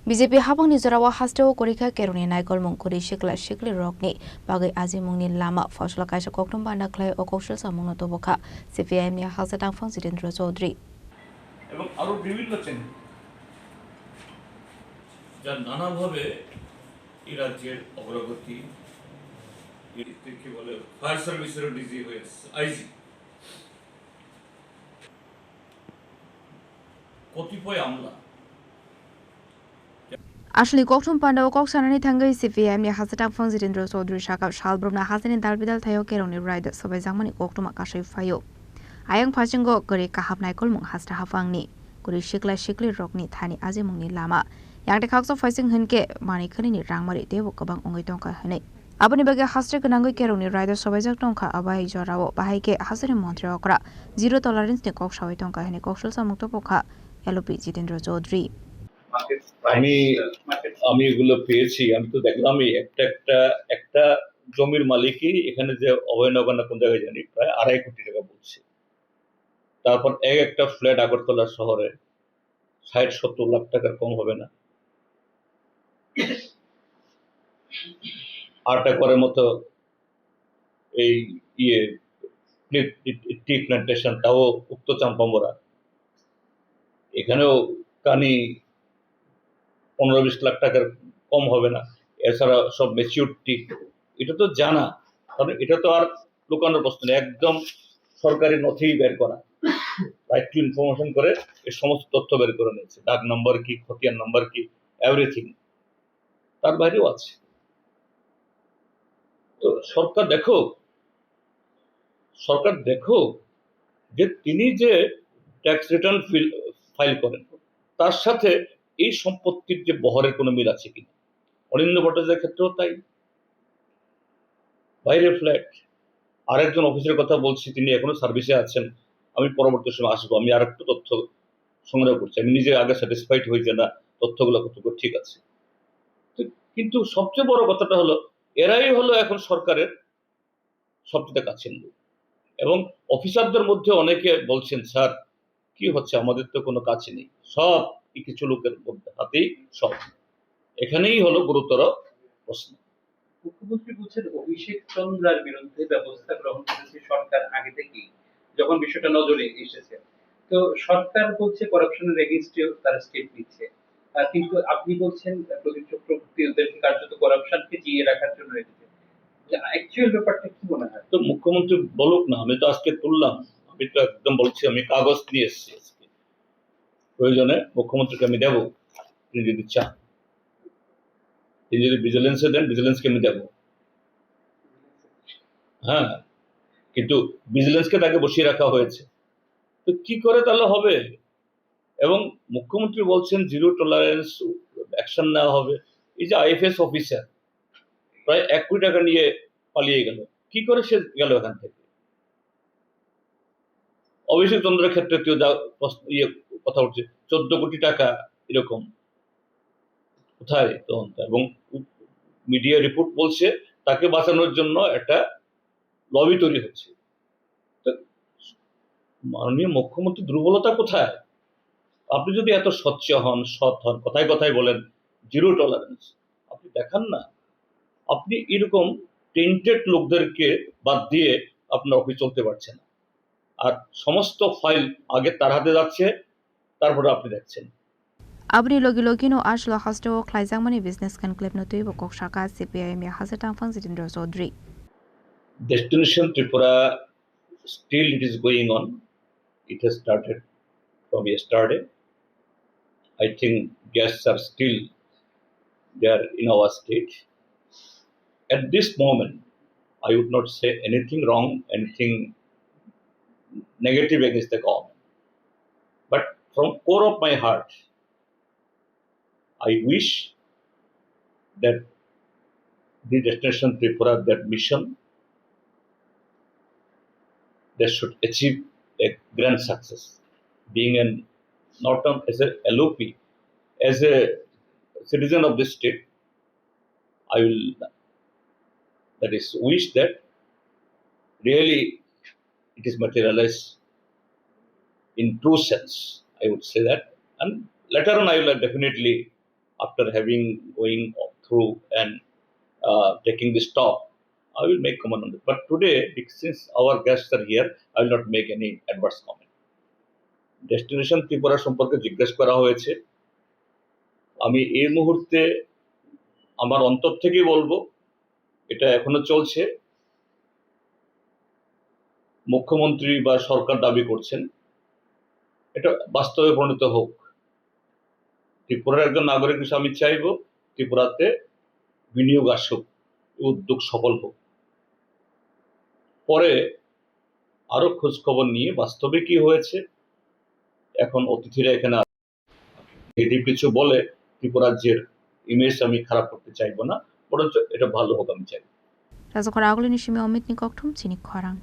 BJP হাবংনি জরাওয়া হাস্টেও করিখা কেরুনি নাইকল মুংকুরি শিকলা শিকলি রকনি বাগै আজি মুংनि लामा फसला कायसा कोकटम बाना क्लाय ओ कौशल सामुंनो तबखा सीपीआईएम नि हालसा दांफां जितेंद्र चौधरी এবং আরো বিভিন্ন চ্যানেল যা নানাভাবে এই রাজ্যের অগ্রগতি কি বলে ফায়ার সার্ভিসের ডিজি হয়েছে আইজি কতিপয় আমলা Ashley Koktum Panda Kok Sanani Tangai CPM ni Hasan Daंफां Jitendra Chaudhary Shaka Shalbrumna Hasani Dalbidal Thayo Keroni Ride Sobai Jangmani Koktum Akashai Fayo Ayang Pachingo Gori Kahap Naikol Mung Hasta Hafangni Gori Shikla Shikli Rokni Thani Azimungni Lama Yang de Kakso Faising Hunke Mani Khani Rangmari Dewo Kabang Ongai Tongka Hane Abani Bage Hastre Kanangoi Keroni Ride Sobai Jak Tongka Abai Jorao Bahai Ke Hasani Montri Okra Zero Tolerance ni Kok Shawai Tongka Hane Kokshul Samukto Pokha LOP Jitendra Chaudhary আমি এগুলো পেয়েছি আমি তো দেখলামই একটা জমির মালিকই এখানে যে অভয়নগর কোন জায়গায় জানি প্রায় 2.5 কোটি টাকা বলছে তারপর একটা ফ্ল্যাট আগরতলা শহরে 60-70 লাখ টাকার কম হবে না 8 একরের মতো এই টি প্ল্যান্টেশন তাও উক্ত চাম্পামরা এখানেও কানি 15-20 লাখ টাকার কম হবে না এছাড়া সব ম্যাচিউরিটি এটা তো জানা কারণ এটা তো আর লুকানোর প্রশ্ন নেই একদম সরকারি নথি বের করা রাইট টু ইনফরমেশন করে এই সমস্ত তথ্য বের করে নিয়েছে ডাক নাম্বার কি খতিয়ান নাম্বার কি এভরিথিং তার বাইরেও আছে তো সরকার দেখো যে তিনি যে ট্যাক্স রিটার্ন ফাইল করেন তার সাথে এই সম্পত্তির যে বহরের কোনো মিল আছে কিনা অনিন্দ্য ভট্টাচার্যের ক্ষেত্রেও তাই বাইরে ফ্ল্যাট আরেকজন অফিসের কথা বলছি তিনি এখনো সার্ভিসে আছেন আমি পরবর্তী সময় আসবো আমি আর একটু তথ্য সংগ্রহ করছি আমি নিজে আগে স্যাটিসফাইড হই যে না তথ্যগুলো কতটুকু ঠিক আছে কিন্তু সবচেয়ে বড় কথাটা হলো এরাই হলো এখন সরকারের সবচেয়ে কাছের লোক এবং অফিসারদের মধ্যে অনেকে বলছেন স্যার কি হচ্ছে আমাদের তো কোনো কাজ নেই সব কিছু লোকের মধ্যে হাতেই সব এখানেই হলো গুরুতর প্রশ্ন মুখ্যমন্ত্রী বলছেন অভিষেক চন্দ্রার বিরুদ্ধে ব্যবস্থা গ্রহণ করেছে সরকার আগে থেকেই যখন বিষয়টা নজরে এসেছে তো সরকার বলছে করাপশনের এগেইনস্টে তারা স্টেপ নিচ্ছে কিন্তু আপনি বলছেন প্রদীপ চক্রবর্তী ওদেরকে কার্যত করাপশনকে জিয়ে রাখার জন্য রেখেছে অ্যাকচুয়াল ব্যাপারটা কি মনে হয় তো মুখ্যমন্ত্রী বলুক না আমি তো আজকে তুললাম আমি তো একদম বলছি আমি কাগজ নিয়ে এসেছি আজকে প্রয়োজনে মুখ্যমন্ত্রীকে আমি দেবো তিনি যদি চান তিনি যদি ভিজিলেন্সে দেন ভিজিলেন্সকে আমি দেবো হ্যাঁ কিন্তু ভিজিলেন্সকে তাকে বসিয়ে রাখা হয়েছে তো কি করে তাহলে হবে এবং মুখ্যমন্ত্রী বলছেন জিরো টলারেন্স অ্যাকশন নেওয়া হবে এই যে আইএফএস অফিসার প্রায় 1 কোটি টাকা নিয়ে পালিয়ে গেল কি করে সে গেল এখান থেকে অভিষেক চন্দ্রের ক্ষেত্রে কথা উঠছে 14 কোটি টাকা এরকম কোথায় তদন্ত এবং মিডিয়া রিপোর্ট বলছে তাকে বাঁচানোর জন্য একটা লবি তৈরি হচ্ছে মাননীয় মুখ্যমন্ত্রী দুর্বলতা কোথায় আপনি যদি এত স্বচ্ছ হন সৎ হন কথায় কথায় বলেন জিরো টলারেন্স আপনি দেখান না আপনি এরকম টেন্টেড লোকদেরকে বাদ দিয়ে আপনার অফিস চলতে পারছে না আর সমস্ত ফাইল আগে তার হাতে যাচ্ছে তারপরে আপনি দেখছেন Abni logi logino ashlo hasteo klaizangmani business conclave no tuibo kok shaka CPIM ya Hasan Daंफां Jitendra Chaudhary Destination Tripura still it is going on. It has started from yesterday. I think guests are still there in our state. At this moment, I would not say anything wrong, anything negative against the government. But from core of my heart, I wish that the Destination Tripura, that mission, they should achieve a grand success. Being not as a LOP, as a citizen of this state, I will wish that really it is materialized in true sense. I would say that, and later on I will definitely after having going through and taking the stop, I will make comment on it. But today, since our guests are here, I will not make any adverse comment. Destination Tripura সম্পর্কে জিজ্ঞেস করা হয়েছে। আমি এই মুহূর্তে আমার অন্তর থেকেই বলবো, এটা এখনো চলছে। মুখ্যমন্ত্রী বা সরকার দাবি করছেন, এটা বাস্তবে পরিণত হোক। ত্রিপুরার একজন নাগরিক হিসেবে আমি চাইবো ত্রিপুরাতে বিনিয়োগ আসুক, উদ্যোগ সফল হোক। পরে আরো খোঁজ খবর নিয়ে বাস্তবে কি হয়েছে, এখন অতিথিরা এখানে এটি কিছু বলে ত্রিপুরা রাজ্যের ইমেজ আমি খারাপ করতে চাইবো না, বরঞ্চ এটা ভালো হোক আমি চাই। রাজকর আগলিনী সিমে অমিত নিককঠুম চিনি খরাং।